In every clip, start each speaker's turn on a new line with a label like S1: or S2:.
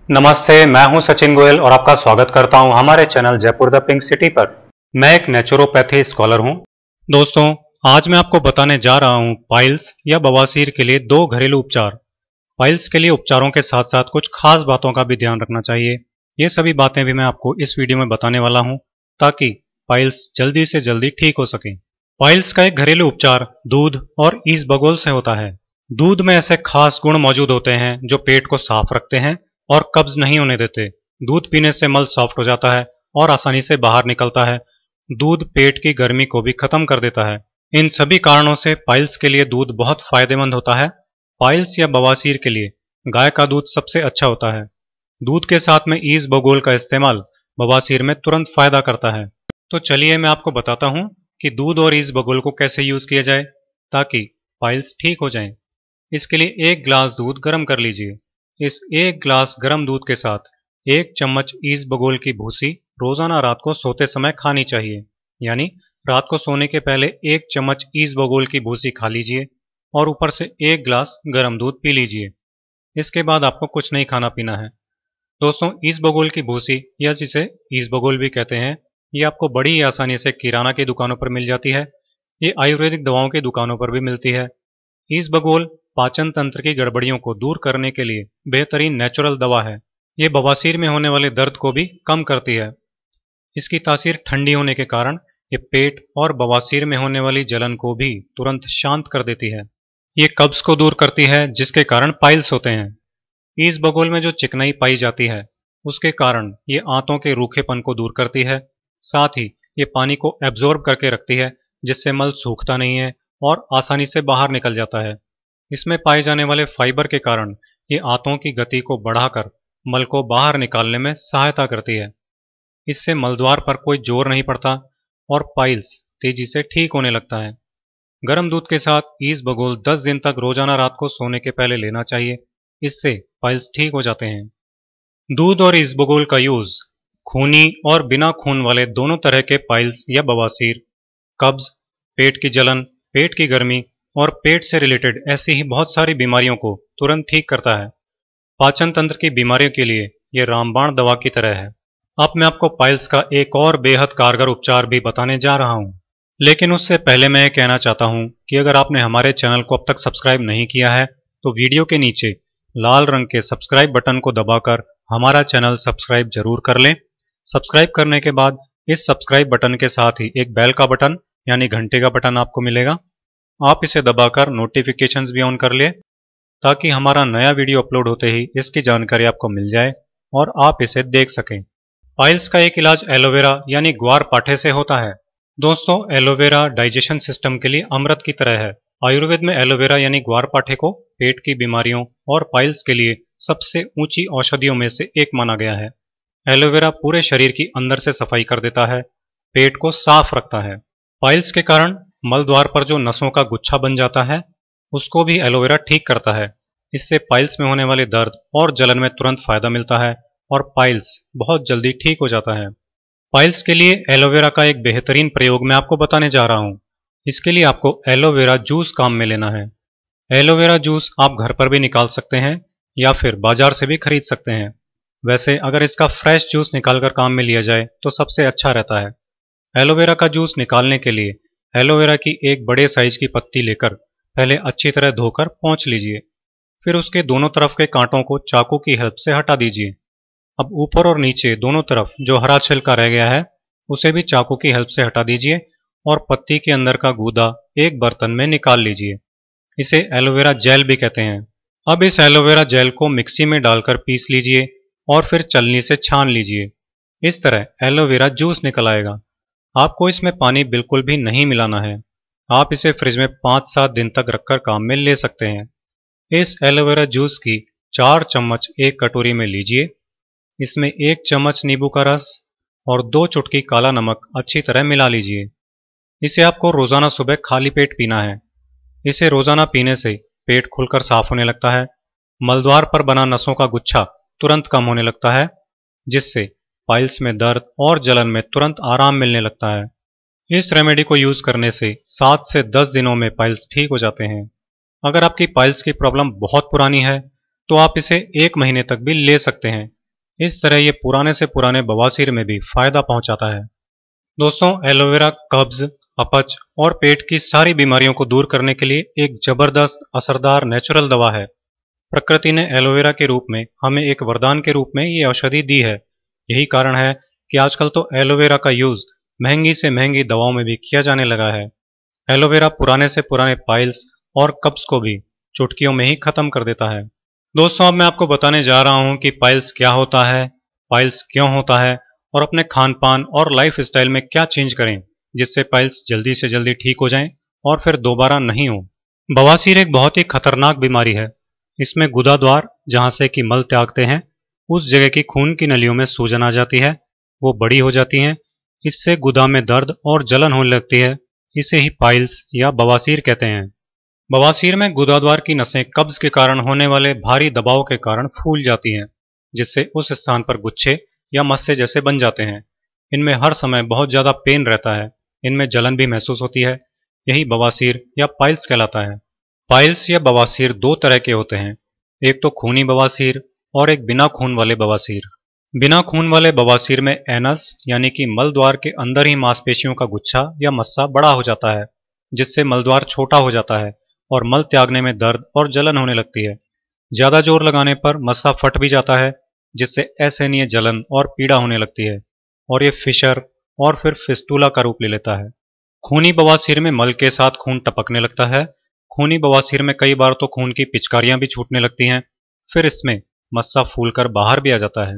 S1: नमस्ते, मैं हूं सचिन गोयल और आपका स्वागत करता हूं हमारे channel Jaipur the pink city पर। मैं एक नेचुरोपैथी स्कॉलर हूं। दोस्तों, आज मैं आपको बताने जा रहा हूं पाइल्स या बवासीर के लिए दो घरेलू उपचार। पाइल्स के लिए उपचारों के साथ साथ कुछ खास बातों का भी ध्यान रखना चाहिए। ये सभी बातें भी मैं आपको इस वीडियो में बताने वाला हूं ताकि पाइल्स जल्दी से जल्दी ठीक हो सकें। पाइल्स का एक घरेलू उपचार दूध और ईसबगोल से होता है। दूध में ऐसे खास गुण मौजूद होते हैं जो पेट को साफ रखते हैं और कब्ज नहीं होने देते। दूध पीने से मल सॉफ्ट हो जाता है और आसानी से बाहर निकलता है। दूध पेट की गर्मी को भी खत्म कर देता है। इन सभी कारणों से पाइल्स के लिए दूध बहुत फायदेमंद होता है। पाइल्स या बवासीर के लिए गाय का दूध सबसे अच्छा होता है। दूध के साथ में ईसबगोल का इस्तेमाल बवासीर में तुरंत फायदा करता है। तो चलिए मैं आपको बताता हूं कि दूध और ईसबगोल को कैसे यूज किया जाए ताकि पाइल्स ठीक हो जाएं। इसके लिए 1 गिलास दूध गर्म कर लीजिए। इस 1 गिलास गर्म दूध के साथ 1 चम्मच ईसबगोल की भूसी रोजाना रात को सोते समय खानी चाहिए। यानी रात को सोने के पहले 1 चम्मच ईसबगोल की भूसी खा लीजिए और ऊपर से 1 गिलास गर्म दूध पी लीजिए। इसके बाद आपको कुछ नहीं खाना पीना है। दोस्तों, ईसबगोल की भूसी या जिसे ईसबगोल भी कहते हैं, ये आपको बड़ी आसानी से किराना की दुकानों पर मिल जाती है। ये आयुर्वेदिक दवाओं की दुकानों पर भी मिलती है। ईसबगोल पाचन तंत्र की गड़बड़ियों को दूर करने के लिए बेहतरीन नेचुरल दवा है। ये बवासीर में होने वाले दर्द को भी कम करती है। इसकी तासीर ठंडी होने के कारण ये पेट और बवासीर में होने वाली जलन को भी तुरंत शांत कर देती है। ये कब्ज को दूर करती है जिसके कारण पाइल्स होते हैं। ईसबगोल में जो चिकनाई पाई जाती है उसके कारण ये आंतों के रूखेपन को दूर करती है। साथ ही ये पानी को एब्जॉर्ब करके रखती है जिससे मल सूखता नहीं है और आसानी से बाहर निकल जाता है। इसमें पाए जाने वाले फाइबर के कारण ये आंतों की गति को बढ़ाकर मल को बाहर निकालने में सहायता करती है। इससे मलद्वार पर कोई जोर नहीं पड़ता और पाइल्स तेजी से ठीक होने लगता है। गर्म दूध के साथ ईसबगोल 10 दिन तक रोजाना रात को सोने के पहले लेना चाहिए। इससे पाइल्स ठीक हो जाते हैं। दूध और ईसबगोल का यूज खूनी और बिना खून वाले दोनों तरह के पाइल्स या बवासीर, कब्ज, पेट की जलन, पेट की गर्मी और पेट से रिलेटेड ऐसी ही बहुत सारी बीमारियों को तुरंत ठीक करता है। पाचन तंत्र की बीमारियों के लिए यह रामबाण दवा की तरह है। अब मैं आपको पाइल्स का एक और बेहद कारगर उपचार भी बताने जा रहा हूं। लेकिन उससे पहले मैं ये कहना चाहता हूं कि अगर आपने हमारे चैनल को अब तक सब्सक्राइब नहीं किया है तो वीडियो के नीचे लाल रंग के सब्सक्राइब बटन को दबाकर हमारा चैनल सब्सक्राइब जरूर कर लें। सब्सक्राइब करने के बाद इस सब्सक्राइब बटन के साथ ही एक बेल का बटन यानी घंटे का बटन आपको मिलेगा। आप इसे दबाकर नोटिफिकेशंस भी ऑन कर ले ताकि हमारा नया वीडियो अपलोड होते ही इसकी जानकारी आपको मिल जाए और आप इसे देख सकें। पाइल्स का एक इलाज एलोवेरा यानी ग्वार पाठे से होता है। दोस्तों, एलोवेरा डाइजेशन सिस्टम के लिए अमृत की तरह है। आयुर्वेद में एलोवेरा यानी ग्वार पाठे को पेट की बीमारियों और पाइल्स के लिए सबसे ऊंची औषधियों में से एक माना गया है। एलोवेरा पूरे शरीर की अंदर से सफाई कर देता है, पेट को साफ रखता है। पाइल्स के कारण मल द्वार पर जो नसों का गुच्छा बन जाता है उसको भी एलोवेरा ठीक करता है। इससे पाइल्स में होने वाले दर्द और जलन में तुरंत फायदा मिलता है और पाइल्स बहुत जल्दी ठीक हो जाता है। पाइल्स के लिए एलोवेरा का एक बेहतरीन प्रयोग मैं आपको बताने जा रहा हूं। इसके लिए आपको एलोवेरा जूस काम में लेना है। एलोवेरा जूस आप घर पर भी निकाल सकते हैं या फिर बाजार से भी खरीद सकते हैं। वैसे अगर इसका फ्रेश जूस निकालकर काम में लिया जाए तो सबसे अच्छा रहता है। एलोवेरा का जूस निकालने के लिए एलोवेरा की एक बड़े साइज की पत्ती लेकर पहले अच्छी तरह धोकर पोंछ लीजिए। फिर उसके दोनों तरफ के कांटों को चाकू की हेल्प से हटा दीजिए। अब ऊपर और नीचे दोनों तरफ जो हरा छिलका रह गया है उसे भी चाकू की हेल्प से हटा दीजिए और पत्ती के अंदर का गूदा एक बर्तन में निकाल लीजिए। इसे एलोवेरा जेल भी कहते हैं। अब इस एलोवेरा जेल को मिक्सी में डालकर पीस लीजिए और फिर छलनी से छान लीजिए। इस तरह एलोवेरा जूस निकल आएगा। आपको इसमें पानी बिल्कुल भी नहीं मिलाना है। आप इसे फ्रिज में 5-7 दिन तक रखकर काम में ले सकते हैं। इस एलोवेरा जूस की 4 चम्मच एक कटोरी में लीजिए। इसमें 1 चम्मच नींबू का रस और 2 चुटकी काला नमक अच्छी तरह मिला लीजिए। इसे आपको रोजाना सुबह खाली पेट पीना है। इसे रोजाना पीने से पेट खुलकर साफ होने लगता है, मलद्वार पर बना नसों का गुच्छा तुरंत कम होने लगता है, जिससे पाइल्स में दर्द और जलन में तुरंत आराम मिलने लगता है। इस रेमेडी को यूज करने से 7 से 10 दिनों में पाइल्स ठीक हो जाते हैं। अगर आपकी पाइल्स की प्रॉब्लम बहुत पुरानी है तो आप इसे 1 महीने तक भी ले सकते हैं। इस तरह ये पुराने से पुराने बवासीर में भी फायदा पहुंचाता है। दोस्तों, एलोवेरा कब्ज, अपच और पेट की सारी बीमारियों को दूर करने के लिए एक जबरदस्त असरदार नेचुरल दवा है। प्रकृति ने एलोवेरा के रूप में हमें एक वरदान के रूप में ये औषधि दी है। यही कारण है कि आजकल तो एलोवेरा का यूज महंगी से महंगी दवाओं में भी किया जाने लगा है। एलोवेरा पुराने से पुराने पाइल्स और कब्ज को भी चुटकियों में ही खत्म कर देता है। दोस्तों, अब मैं आपको बताने जा रहा हूं कि पाइल्स क्या होता है, पाइल्स क्यों होता है और अपने खान पान और लाइफ स्टाइल में क्या चेंज करें जिससे पाइल्स जल्दी से जल्दी ठीक हो जाएं और फिर दोबारा नहीं हो। बवासीर एक बहुत ही खतरनाक बीमारी है। इसमें गुदाद्वार, जहां से कि मल त्यागते हैं, उस जगह की खून की नलियों में सूजन आ जाती है, वो बड़ी हो जाती हैं। इससे गुदा में दर्द और जलन होने लगती है। इसे ही पाइल्स या बवासीर कहते हैं। बवासीर में गुदाद्वार की नसें कब्ज के कारण होने वाले भारी दबाव के कारण फूल जाती हैं, जिससे उस स्थान पर गुच्छे या मस्से जैसे बन जाते हैं। इनमें हर समय बहुत ज़्यादा पेन रहता है। इनमें जलन भी महसूस होती है। यही बवासीर या पाइल्स कहलाता है। पाइल्स या बवासीर दो तरह के होते हैं, एक तो खूनी बवासीर और एक बिना खून वाले बवासीर। बिना खून वाले बवासीर में एनस यानी कि मलद्वार के अंदर ही मांसपेशियों का गुच्छा या मस्सा बड़ा हो जाता है, जिससे मलद्वार छोटा हो जाता है और मल त्यागने में दर्द और जलन होने लगती है। ज्यादा जोर लगाने पर मस्सा फट भी जाता है, जिससे असहनीय जलन और पीड़ा होने लगती है और ये फिशर और फिर फिस्टुला का रूप ले लेता है। खूनी बवासीर में मल के साथ खून टपकने लगता है। खूनी बवासीर में कई बार तो खून की पिचकारियां भी छूटने लगती हैं। फिर इसमें मस्सा फूलकर बाहर भी आ जाता है।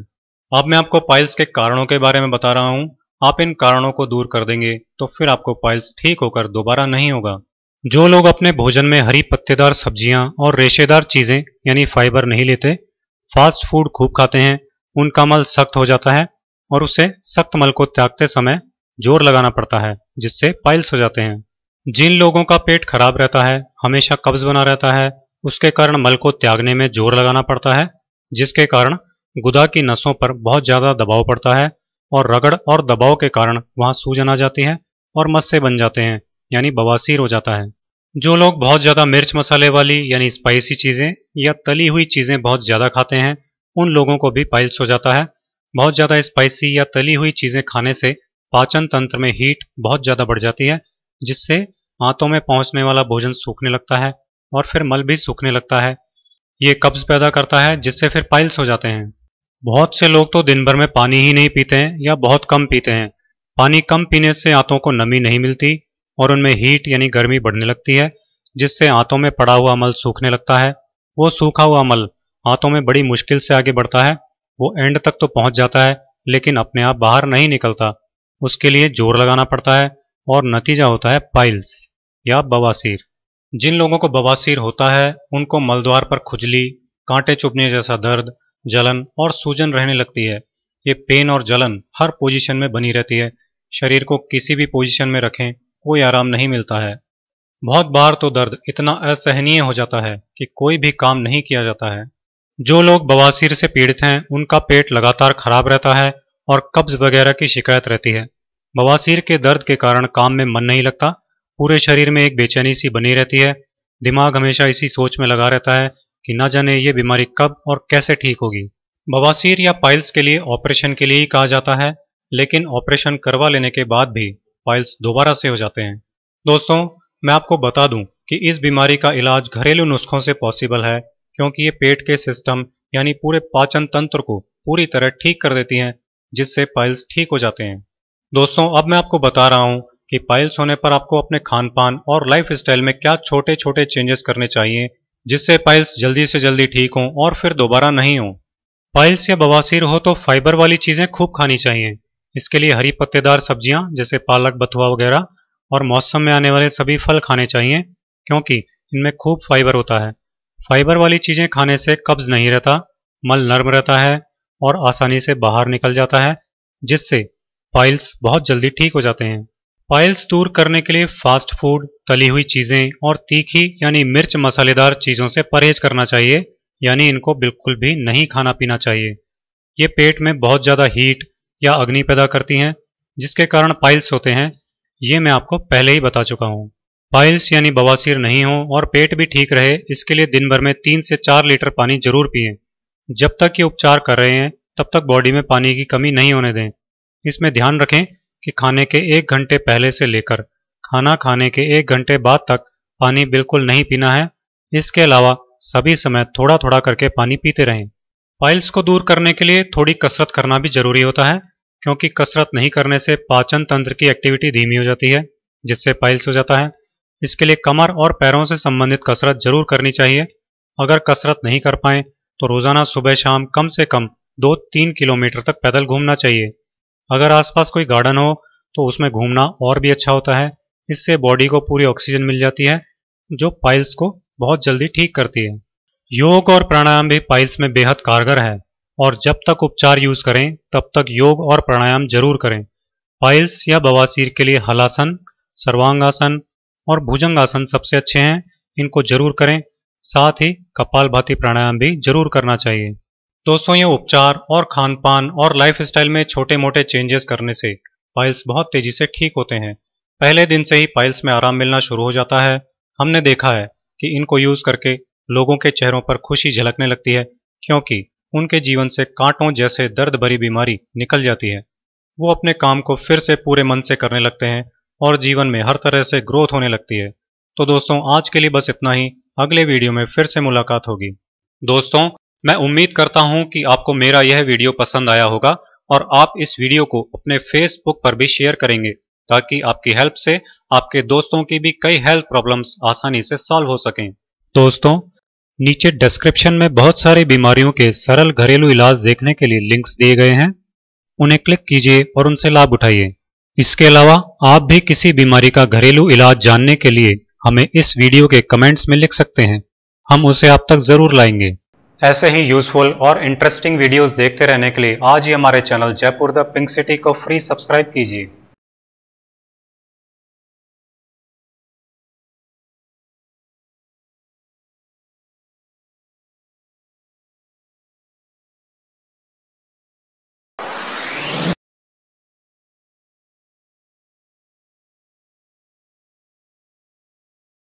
S1: अब मैं आपको पाइल्स के कारणों के बारे में बता रहा हूं। आप इन कारणों को दूर कर देंगे तो फिर आपको पाइल्स ठीक होकर दोबारा नहीं होगा। जो लोग अपने भोजन में हरी पत्तेदार सब्जियां और रेशेदार चीजें यानी फाइबर नहीं लेते, फास्ट फूड खूब खाते हैं, उनका मल सख्त हो जाता है और उसे सख्त मल को त्यागते समय जोर लगाना पड़ता है, जिससे पाइल्स हो जाते हैं। जिन लोगों का पेट खराब रहता है, हमेशा कब्ज बना रहता है, उसके कारण मल को त्यागने में जोर लगाना पड़ता है, जिसके कारण गुदा की नसों पर बहुत ज्यादा दबाव पड़ता है और रगड़ और दबाव के कारण वहां सूजन आ जाती है और मस्से बन जाते हैं, यानी बवासीर हो जाता है। जो लोग बहुत ज्यादा मिर्च मसाले वाली यानी स्पाइसी चीजें या तली हुई चीजें बहुत ज्यादा खाते हैं, उन लोगों को भी पाइल्स हो जाता है। बहुत ज्यादा स्पाइसी या तली हुई चीजें खाने से पाचन तंत्र में हीट बहुत ज्यादा बढ़ जाती है, जिससे आंतों में पहुंचने वाला भोजन सूखने लगता है और फिर मल भी सूखने लगता है। ये कब्ज पैदा करता है, जिससे फिर पाइल्स हो जाते हैं। बहुत से लोग तो दिन भर में पानी ही नहीं पीते हैं या बहुत कम पीते हैं। पानी कम पीने से आंतों को नमी नहीं मिलती और उनमें हीट यानी गर्मी बढ़ने लगती है, जिससे आंतों में पड़ा हुआ मल सूखने लगता है। वो सूखा हुआ मल आंतों में बड़ी मुश्किल से आगे बढ़ता है। वो एंड तक तो पहुंच जाता है, लेकिन अपने आप बाहर नहीं निकलता। उसके लिए जोर लगाना पड़ता है और नतीजा होता है पाइल्स या बवासीर। जिन लोगों को बवासीर होता है, उनको मलद्वार पर खुजली, कांटे चुभने जैसा दर्द, जलन और सूजन रहने लगती है। ये पेन और जलन हर पोजीशन में बनी रहती है। शरीर को किसी भी पोजीशन में रखें, कोई आराम नहीं मिलता है। बहुत बार तो दर्द इतना असहनीय हो जाता है कि कोई भी काम नहीं किया जाता है। जो लोग बवासीर से पीड़ित हैं, उनका पेट लगातार खराब रहता है और कब्ज वगैरह की शिकायत रहती है। बवासीर के दर्द के कारण काम में मन नहीं लगता। पूरे शरीर में एक बेचैनी सी बनी रहती है। दिमाग हमेशा इसी सोच में लगा रहता है कि न जाने ये बीमारी कब और कैसे ठीक होगी। बवासीर या पाइल्स के लिए ऑपरेशन के लिए ही कहा जाता है, लेकिन ऑपरेशन करवा लेने के बाद भी पाइल्स दोबारा से हो जाते हैं। दोस्तों, मैं आपको बता दूं कि इस बीमारी का इलाज घरेलू नुस्खों से पॉसिबल है, क्योंकि ये पेट के सिस्टम यानी पूरे पाचन तंत्र को पूरी तरह ठीक कर देती हैं, जिससे पाइल्स ठीक हो जाते हैं। दोस्तों, अब मैं आपको बता रहा हूं कि पाइल्स होने पर आपको अपने खान पान और लाइफ स्टाइल में क्या छोटे छोटे चेंजेस करने चाहिए, जिससे पाइल्स जल्दी से जल्दी ठीक हों और फिर दोबारा नहीं हो। पाइल्स या बवासीर हो तो फाइबर वाली चीजें खूब खानी चाहिए। इसके लिए हरी पत्तेदार सब्जियां जैसे पालक, बथुआ वगैरह और मौसम में आने वाले सभी फल खाने चाहिए, क्योंकि इनमें खूब फाइबर होता है। फाइबर वाली चीजें खाने से कब्ज नहीं रहता, मल नर्म रहता है और आसानी से बाहर निकल जाता है, जिससे पाइल्स बहुत जल्दी ठीक हो जाते हैं। पाइल्स दूर करने के लिए फास्ट फूड, तली हुई चीजें और तीखी यानी मिर्च मसालेदार चीजों से परहेज करना चाहिए, यानी इनको बिल्कुल भी नहीं खाना पीना चाहिए। ये पेट में बहुत ज्यादा हीट या अग्नि पैदा करती हैं, जिसके कारण पाइल्स होते हैं। ये मैं आपको पहले ही बता चुका हूँ। पाइल्स यानी बवासीर नहीं हो और पेट भी ठीक रहे, इसके लिए दिन भर में 3 से 4 लीटर पानी जरूर पिएं। जब तक ये उपचार कर रहे हैं तब तक बॉडी में पानी की कमी नहीं होने दें। इसमें ध्यान रखें कि खाने के 1 घंटे पहले से लेकर खाना खाने के 1 घंटे बाद तक पानी बिल्कुल नहीं पीना है। इसके अलावा सभी समय थोड़ा थोड़ा करके पानी पीते रहें। पाइल्स को दूर करने के लिए थोड़ी कसरत करना भी जरूरी होता है, क्योंकि कसरत नहीं करने से पाचन तंत्र की एक्टिविटी धीमी हो जाती है, जिससे पाइल्स हो जाता है। इसके लिए कमर और पैरों से संबंधित कसरत जरूर करनी चाहिए। अगर कसरत नहीं कर पाएं तो रोजाना सुबह शाम कम से कम 2-3 किलोमीटर तक पैदल घूमना चाहिए। अगर आसपास कोई गार्डन हो तो उसमें घूमना और भी अच्छा होता है। इससे बॉडी को पूरी ऑक्सीजन मिल जाती है, जो पाइल्स को बहुत जल्दी ठीक करती है। योग और प्राणायाम भी पाइल्स में बेहद कारगर है, और जब तक उपचार यूज करें तब तक योग और प्राणायाम जरूर करें। पाइल्स या बवासीर के लिए हलासन, सर्वांगासन और भुजंगासन सबसे अच्छे हैं, इनको जरूर करें। साथ ही कपालभाति प्राणायाम भी जरूर करना चाहिए। दोस्तों, ये उपचार और खान पान और लाइफस्टाइल में छोटे मोटे चेंजेस करने से पाइल्स बहुत तेजी से ठीक होते हैं। पहले दिन से ही पाइल्स में आराम मिलना शुरू हो जाता है। हमने देखा है कि इनको यूज करके लोगों के चेहरों पर खुशी झलकने लगती है, क्योंकि उनके जीवन से कांटों जैसे दर्द भरी बीमारी निकल जाती है। वो अपने काम को फिर से पूरे मन से करने लगते हैं और जीवन में हर तरह से ग्रोथ होने लगती है। तो दोस्तों, आज के लिए बस इतना ही। अगले वीडियो में फिर से मुलाकात होगी। दोस्तों, मैं उम्मीद करता हूं कि आपको मेरा यह वीडियो पसंद आया होगा और आप इस वीडियो को अपने फेसबुक पर भी शेयर करेंगे, ताकि आपकी हेल्प से आपके दोस्तों की भी कई हेल्थ प्रॉब्लम्स आसानी से सॉल्व हो सकें। दोस्तों, नीचे डिस्क्रिप्शन में बहुत सारी बीमारियों के सरल घरेलू इलाज देखने के लिए लिंक्स दिए गए हैं। उन्हें क्लिक कीजिए और उनसे लाभ उठाइए। इसके अलावा आप भी किसी बीमारी का घरेलू इलाज जानने के लिए हमें इस वीडियो के कमेंट्स में लिख सकते हैं। हम उसे आप तक जरूर लाएंगे। ऐसे ही यूजफुल और इंटरेस्टिंग वीडियोस देखते रहने के लिए आज ही हमारे channel Jaipur the pink city को फ्री सब्सक्राइब कीजिए।